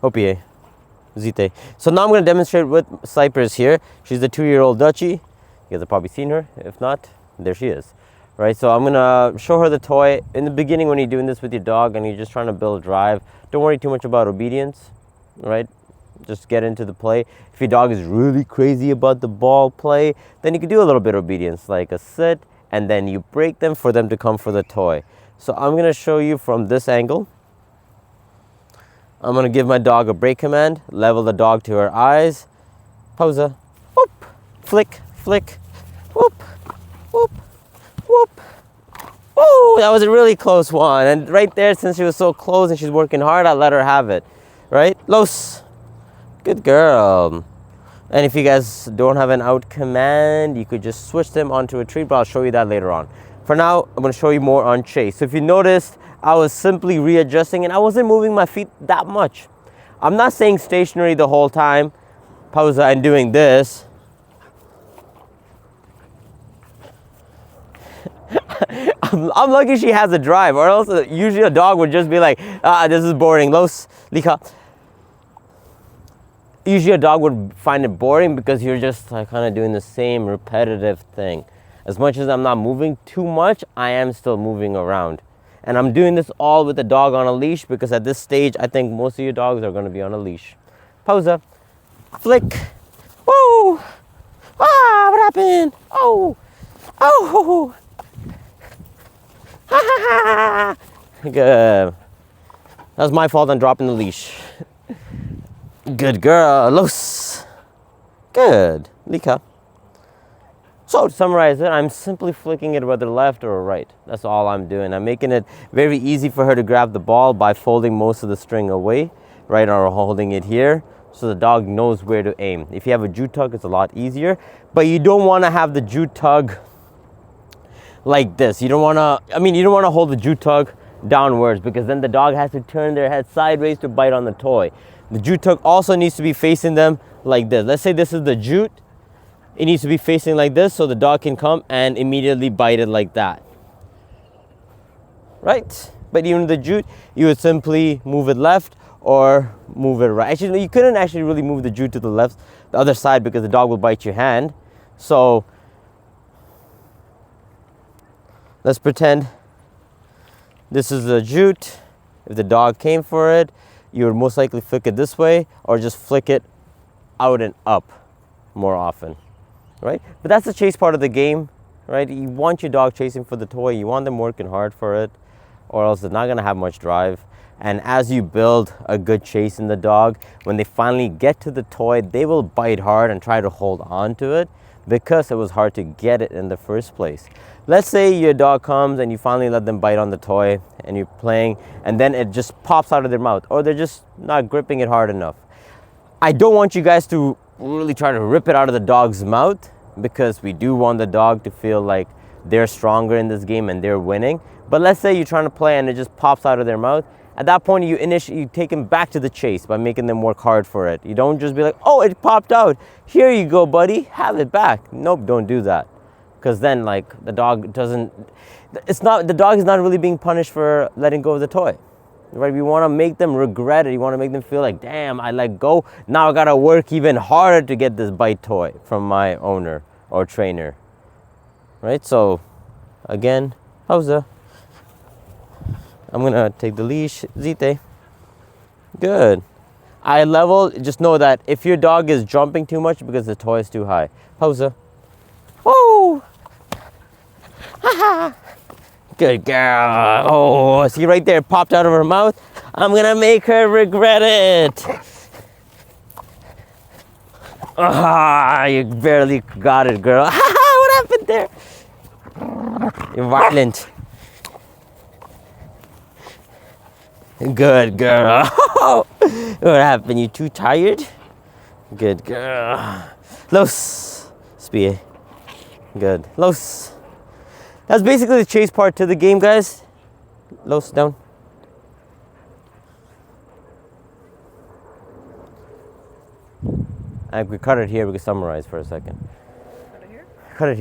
Hopie. Zite. So now I'm going to demonstrate with Cypress here. She's the 2-year-old Dutchie. You guys have probably seen her. If not, there she is. Right, so I'm going to show her the toy. In the beginning, when you're doing this with your dog and you're just trying to build drive, don't worry too much about obedience, right? Just get into the play. If your dog is really crazy about the ball play, then you can do a little bit of obedience, like a sit, and then you break them for them to come for the toy. So I'm going to show you from this angle. I'm going to give my dog a break command, level the dog to her eyes, pausa, whoop, flick, flick, whoop, whoop, whoop. Oh, that was a really close one. And right there, since she was so close and she's working hard, I let her have it, right? Los, good girl. And if you guys don't have an out command, you could just switch them onto a treat, but I'll show you that later on. For now, I'm going to show you more on chase. So if you noticed, I was simply readjusting and I wasn't moving my feet that much. I'm not staying stationary the whole time, pausa, and doing this. I'm lucky she has a drive, or else usually a dog would just be like, this is boring. Los, lika. Usually a dog would find it boring because you're just like kind of doing the same repetitive thing. As much as I'm not moving too much, I am still moving around. And I'm doing this all with the dog on a leash because at this stage, I think most of your dogs are going to be on a leash. Pausa. Flick. Whoa. Ah, what happened? Oh. Oh. Ha ha ha. Good. That was my fault on dropping the leash. Good girl. Los. Good. Lika. So to summarize it, I'm simply flicking it whether left or right. That's all I'm doing. I'm making it very easy for her to grab the ball by folding most of the string away, right, or holding it here, so the dog knows where to aim. If you have a jute tug, it's a lot easier, but you don't want to have the jute tug like this. You don't want to hold the jute tug downwards because then the dog has to turn their head sideways to bite on the toy. The jute tug also needs to be facing them like this. Let's say this is the jute. It needs to be facing like this so the dog can come and immediately bite it like that. Right? But even the jute, you would simply move it left or move it right. Actually, you couldn't actually really move the jute to the left, the other side, because the dog will bite your hand. So let's pretend this is the jute. If the dog came for it, you would most likely flick it this way or just flick it out and up more often. Right? But that's the chase part of the game, right? You want your dog chasing for the toy. You want them working hard for it, or else they're not going to have much drive. And as you build a good chase in the dog, when they finally get to the toy, they will bite hard and try to hold on to it because it was hard to get it in the first place. Let's say your dog comes and you finally let them bite on the toy and you're playing, and then it just pops out of their mouth, or they're just not gripping it hard enough. I don't want you guys to really try to rip it out of the dog's mouth, because we do want the dog to feel like they're stronger in this game and they're winning. But let's say you're trying to play and it just pops out of their mouth. At that point, you take them back to the chase by making them work hard for it. You don't just be like, oh, it popped out. Here you go, buddy. Have it back. Nope, don't do that. Because then, like, the dog is not really being punished for letting go of the toy. Right? We want to make them regret it. You want to make them feel like, damn, I let go. Now I got to work even harder to get this bite toy from my owner or trainer. Right? So, again, pausa. I'm going to take the leash. Zite. Good. I level. Just know that if your dog is jumping too much because the toy is too high. Pausa. Woo! Ha ha! Good girl. Oh, see right there, it popped out of her mouth. I'm gonna make her regret it. Ah, you barely got it, girl. What happened there? You're violent. Good girl. What happened? You too tired? Good girl. Los. Spear. Good. Los. That's basically the chase part to the game, guys. Los, down. And we cut it here. We can summarize for a second. Cut it here? Cut it here.